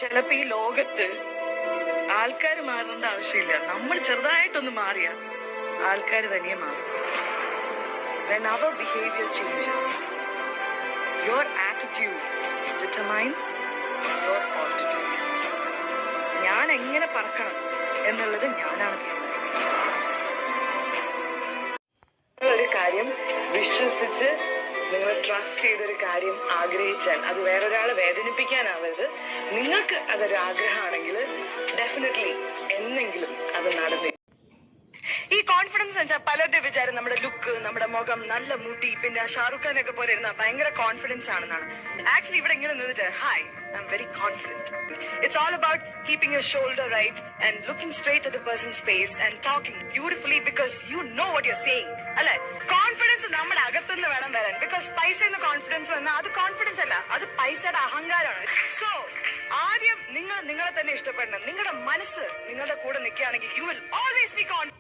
ചിലപ്പോ ഈ ലോകത്ത് ആൾക്കാർ മാറേണ്ട ആവശ്യമില്ല. നമ്മൾ ചെറുതായിട്ടൊന്ന് മാറിയ ആൾക്കാർ തനിയെ മാറും. When our behavior changes, your attitude determines your altitude. ഞാൻ എങ്ങനെ പറക്കണം എന്നുള്ളത് ഞാനാണ് തീരുമാനിക്കുന്നത്. ഒരു കാര്യം വിശ്വസിച്ച് നിങ്ങൾ ട്രസ്റ്റ് ചെയ്തൊരു കാര്യം ആഗ്രഹിച്ചാൽ അത് വേറൊരാളെ വേദനിപ്പിക്കാനാവരുത്. നിങ്ങൾക്ക് അതൊരു ആഗ്രഹമാണെങ്കിൽ ഡെഫിനറ്റ്ലി എന്നെങ്കിലും അത് നടന്നു. ഈ കോൺഫിഡൻസ് വെച്ചാൽ പലരുടെ വിചാരം നമ്മുടെ ലുക്ക്, നമ്മുടെ മുഖം, നല്ല മുടി, പിന്നെ ഷാറുഖ് ഖാനൊക്കെ പോലെ ഇരുന്ന ഭയങ്കര കോൺഫിഡൻസ് ആണെന്നാണ്. ആക്ച്വലി ഇവിടെ ഇങ്ങനെ നിന്നിട്ട് hi, I am very confident. It's all about keeping your shoulder right and looking straight at the person's face and talking beautifully because you know what you are saying. അല്ലെ, confidence നമ്മുടെ അകത്തുനിന്ന് വേണം വരാൻ. Because പൈസ എന്ന confidence വന്നാൽ അത് confidence അല്ല, അത് പൈസയുടെ അഹങ്കാരമാണ്. സോ ആദ്യം നിങ്ങൾ നിങ്ങളെ തന്നെ ഇഷ്ടപ്പെടണം. നിങ്ങളുടെ മനസ്സ് നിങ്ങളുടെ കൂടെ നിൽക്കുകയാണെങ്കിൽ you will always be confident.